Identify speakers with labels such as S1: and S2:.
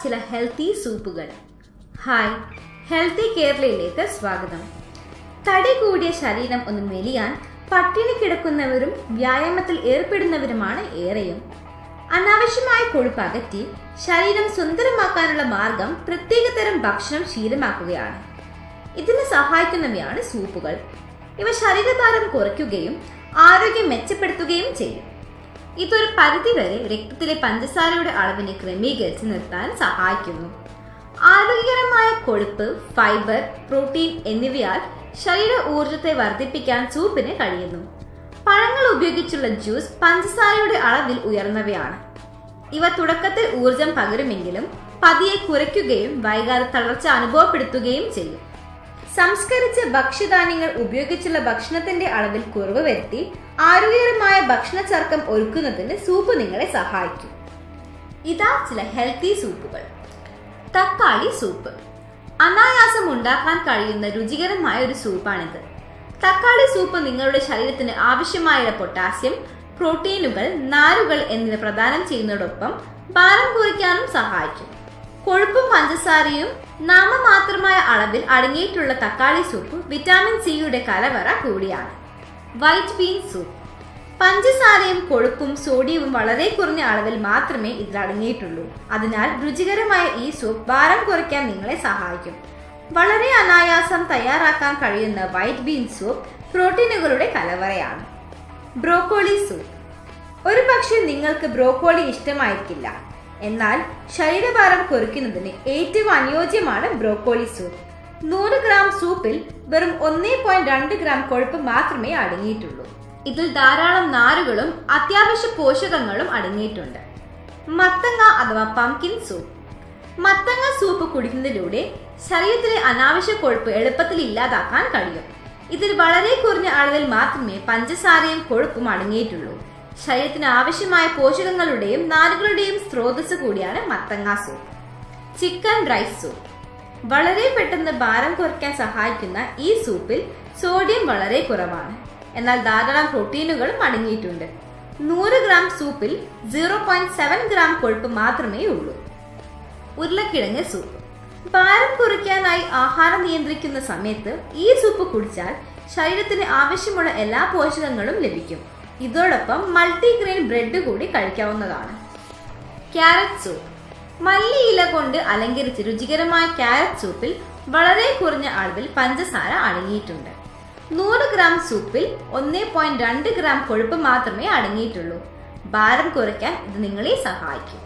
S1: ചില healthy സൂപ്പുകൾ. Hi, healthy കേരളയിലേക്ക് സ്വാഗതം. തടി കൂടിയ ശരീരം ഒന്ന് മെലിയാൻ പട്ടിണി കിടക്കുന്നവരും വ്യായാമത്തിൽ ഏർപ്പെടുന്നവരുമാണ് ഏറെയും. അനാവശ്യമായ കൊഴുപ്പ് അകറ്റി ശരീരം സുന്ദരമാക്കാനുള്ള മാർഗം പ്രത്യേകതരം ഭക്ഷണം ശീലമാക്കുകയാണ്. ഇതിന് സഹായിക്കുന്നവയാണ് സൂപ്പുകൾ. ഇവ ശരീരഭാരം കുറയ്ക്കുകയും ആരോഗ്യം മെച്ചപ്പെടുത്തുകയും ചെയ്യും. ഇതൊരു പരിധിവരെ രക്തത്തിലെ പഞ്ചസാരയുടെ അളവിനെ ക്രമീകരിച്ച് നിർത്താൻ സഹായിക്കുന്നു. ആരോഗ്യകരമായ കൊഴുപ്പ്, ഫൈബർ, പ്രോട്ടീൻ എന്നിവയാൽ ശരീര ഊർജത്തെ വർദ്ധിപ്പിക്കാൻ സൂപ്പിന് കഴിയുന്നു. പഴങ്ങൾ ഉപയോഗിച്ചുള്ള ജ്യൂസ് പഞ്ചസാരയുടെ അളവിൽ ഉയർന്നവയാണ്. ഇവ തുടക്കത്തിൽ ഊർജം പകരുമെങ്കിലും പതിയെ കുറയ്ക്കുകയും വൈകാതെ തളർച്ച അനുഭവപ്പെടുത്തുകയും ചെയ്യും. സംസ്കരിച്ച ഭക്ഷ്യധാന്യങ്ങൾ ഉപയോഗിച്ചുള്ള ഭക്ഷണത്തിന്റെ അളവിൽ കുറവ് വരുത്തി ആരോഗ്യകരമായ ഭക്ഷണചർക്കം ഒരുക്കുന്നതിന് സൂപ്പ് നിങ്ങളെ സഹായിക്കും. ഇതാ ചില ഹെൽത്തി സൂപ്പുകൾ. തക്കാളി സൂപ്പ് അനായാസം ഉണ്ടാക്കാൻ കഴിയുന്ന രുചികരമായ ഒരു സൂപ്പാണിത്. തക്കാളി സൂപ്പ് നിങ്ങളുടെ ശരീരത്തിന് ആവശ്യമായ പൊട്ടാസ്യം, പ്രോട്ടീനുകൾ, നാരുകൾ എന്നിവ പ്രദാനം ചെയ്യുന്നതോടൊപ്പം ഭാരം കുറയ്ക്കാനും സഹായിക്കും. കൊഴുപ്പും പഞ്ചസാരയും നാമമാത്രമായ അളവിൽ അടങ്ങിയിട്ടുള്ള തക്കാളി സൂപ്പ് വിറ്റാമിൻ സിയുടെ കലവറ കൂടിയാണ്. വൈറ്റ് ബീൻ സൂപ്പ് പഞ്ചസാരയും കൊഴുപ്പും സോഡിയവും വളരെ കുറഞ്ഞ അളവിൽ മാത്രമേ ഇതിൽ അടങ്ങിയിട്ടുള്ളൂ. അതിനാൽ രുചികരമായ ഈ സൂപ്പ് ഭാരം കുറയ്ക്കാൻ നിങ്ങളെ സഹായിക്കും. വളരെ അനായാസം തയ്യാറാക്കാൻ കഴിയുന്ന വൈറ്റ് ബീൻ സൂപ്പ് പ്രോട്ടീനുകളുടെ കലവറയാണ്. ബ്രോക്കോളി സൂപ്പ് ഒരു പക്ഷേ നിങ്ങൾക്ക് ബ്രോക്കോളി ഇഷ്ടമായിരിക്കില്ല. എന്നാൽ ശരീരഭാരം കുറയ്ക്കുന്നതിന് ഏറ്റവും അനുയോജ്യമാണ് ബ്രോക്കോളി സൂപ്പ്. 100 ഗ്രാം സൂപ്പിൽ വെറും 1.2 ഗ്രാം കൊഴുപ്പ് മാത്രമേ അടങ്ങിയിട്ടുള്ളൂ. ഇതിൽ ധാരാളം നാരുകളും അത്യാവശ്യ പോഷകങ്ങളും അടങ്ങിയിട്ടുണ്ട്. മത്തങ്ങ അഥവാ പംകിൻ സൂപ്പ് മത്തങ്ങ സൂപ്പ് കുടിക്കുന്നതിലൂടെ ശരീരത്തിലെ അനാവശ്യ കൊഴുപ്പ് എളുപ്പത്തിൽ ഇല്ലാതാക്കാൻ കഴിയും. ഇതിൽ വളരെ കുറഞ്ഞ അളവിൽ മാത്രമേ പഞ്ചസാരയും കൊഴുപ്പും അടങ്ങിയിട്ടുള്ളൂ. ശരീരത്തിന് ആവശ്യമായ പോഷകങ്ങളുടെയും നാരുകളുടെയും സ്രോതസ് കൂടിയാണ് മത്തങ്ങ സൂപ്പ്. ചിക്കൻ റൈസ് സൂപ്പ് വളരെ പെട്ടെന്ന് ഭാരം കുറയ്ക്കാൻ സഹായിക്കുന്ന ഈ സൂപ്പിൽ സോഡിയം വളരെ കുറവാണ്. എന്നാൽ ധാരാളം പ്രോട്ടീനുകളും അടങ്ങിയിട്ടുണ്ട്. 100 ഗ്രാം സൂപ്പിൽ 0.7 ഗ്രാം കൊഴുപ്പ് മാത്രമേ ഉള്ളൂ. ഉരുളക്കിഴങ്ങ് സൂപ്പ് ഭാരം കുറയ്ക്കാനായി ആഹാരം നിയന്ത്രിക്കുന്ന സമയത്ത് ഈ സൂപ്പ് കുടിച്ചാൽ ശരീരത്തിന് ആവശ്യമുള്ള എല്ലാ പോഷകങ്ങളും ലഭിക്കും. ഇതോടൊപ്പം മൾട്ടിഗ്രെയിൻ ബ്രെഡ് കൂടി കഴിക്കാവുന്നതാണ്. ക്യാരറ്റ് സൂപ്പ് മല്ലി ഇല കൊണ്ട് അലങ്കരിച്ച് രുചികരമായ ക്യാരറ്റ് സൂപ്പിൽ വളരെ കുറഞ്ഞ അളവിൽ പഞ്ചസാര അടങ്ങിയിട്ടുണ്ട്. 100 ഗ്രാം സൂപ്പിൽ 1.2 ഗ്രാം കൊഴുപ്പ് മാത്രമേ അടങ്ങിയിട്ടുള്ളൂ. ഭാരം കുറയ്ക്കാൻ ഇത് നിങ്ങളെ സഹായിക്കും.